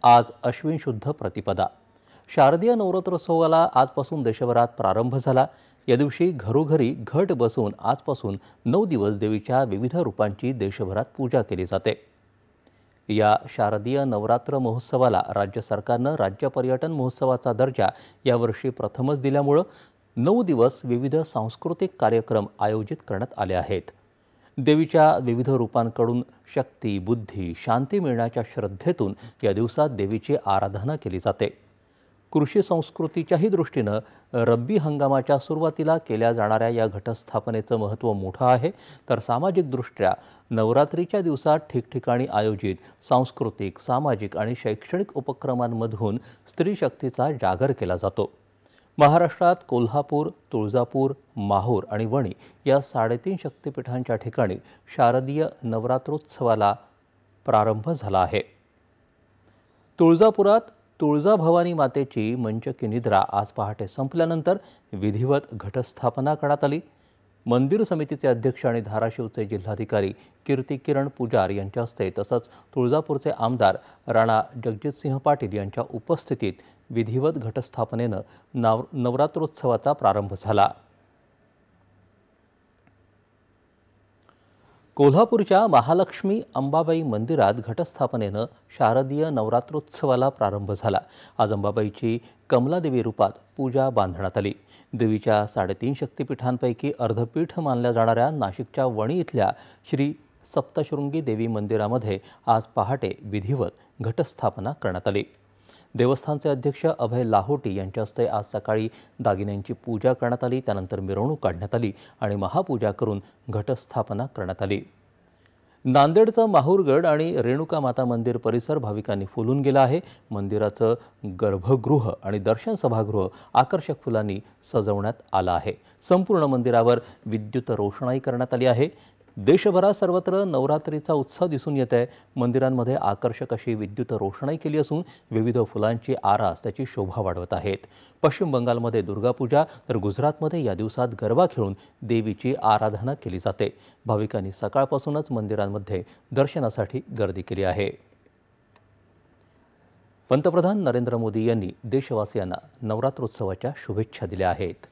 आज अश्विन शुद्ध प्रतिपदा. शारदीय नवरात्रोत्सवाला आजपासून देशभरात प्रारंभ झाला. या दिवशी घरोघरी घट बसवून आजपासून 9 दिवस देवीच्या विविध रूपांची देशभरात पूजा केली जाते. या शारदीय नवरात्र महोत्सवाला राज्य सरकारनं राज्य पर्यटन महोत्सवाचा दर्जा यावर्षी प्रथमच दिल्यामुळे 9 दिवस विविध सांस्कृतिक कार्यक्रम आयोजित करण्यात आले आहेत. देवीच्या विविध रूपांकडून शक्ती, बुद्धी, शांती मिळण्याच्या श्रद्धेतून या दिवसात देवीची आराधना केली जाते. कृषी संस्कृतीच्याही दृष्टीनं रब्बी हंगामाच्या सुरुवातीला केल्या जाणाऱ्या या घटस्थापनेचं महत्त्व मोठं आहे. तर सामाजिकदृष्ट्या नवरात्रीच्या दिवसात ठिकठिकाणी आयोजित सांस्कृतिक, सामाजिक आणि शैक्षणिक उपक्रमांमधून स्त्री शक्तीचा जागर केला जातो. महाराष्ट्रात कोल्हापूर, तुळजापूर, माहूर आणि वणी या 3.5 शक्तिपीठांच्या ठिकाणी शारदीय नवरात्रोत्सवाला प्रारंभ झाला आहे. तुळजापुरात तुळजाभवानी मातेची मंचकी निद्रा आज पहाटे संपल्यानंतर विधिवत घटस्थापना करण्यात आली. मंदिर समितीचे अध्यक्ष आणि धाराशिवचे जिल्हाधिकारी कीर्तिकिरण पुजार यांच्या हस्ते तसंच तुळजापूरचे आमदार राणा जगजितसिंह पाटील यांच्या उपस्थितीत विधिवत घटस्थापनेनं नवरात्रोत्सवाचा प्रारंभ झाला. कोल्हापूरच्या महालक्ष्मी अंबाबाई मंदिरात घटस्थापनेनं शारदीय नवरात्रोत्सवाला प्रारंभ झाला. आज अंबाबाईची कमलादेवी रूपात पूजा बांधण्यात आली. देवीच्या 3.5 शक्तिपीठांपैकी अर्धपीठ मानल्या जाणाऱ्या नाशिकच्या वणी इथल्या श्री सप्तशृंगी देवी मंदिरामध्ये आज पहाटे विधिवत घटस्थापना करण्यात आली. देवस्थानचे अध्यक्ष अभय लाहोटी यांच्या हस्ते आज सकाळी दागिन्यांची पूजा करण्यात आली. त्यानंतर मिरवणूक काढण्यात आली आणि महापूजा करून घटस्थापना करण्यात आली. नांदेडचं माहूरगड आणि रेणुका माता मंदिर परिसर भाविकांनी फुलून गेला आहे. मंदिराचं गर्भगृह आणि दर्शन सभागृह आकर्षक फुलांनी सजवण्यात आलं आहे. संपूर्ण मंदिरावर विद्युत रोषणाई करण्यात आली आहे. देशभरात सर्वत्र नवरात्रीचा उत्साह दिसून येत आहे. मंदिरांमध्ये आकर्षक अशी विद्युत रोषणाई केली असून विविध फुलांची आरास त्याची शोभा वाढवत आहेत. पश्चिम बंगालमध्ये दुर्गापूजा तर गुजरातमध्ये या दिवसात गरबा खेळून देवीची आराधना केली जाते. भाविकांनी सकाळपासूनच मंदिरांमध्ये दर्शनासाठी गर्दी केली आहे. पंतप्रधान नरेंद्र मोदी यांनी देशवासियांना नवरात्रोत्सवाच्या शुभेच्छा दिल्या आहेत.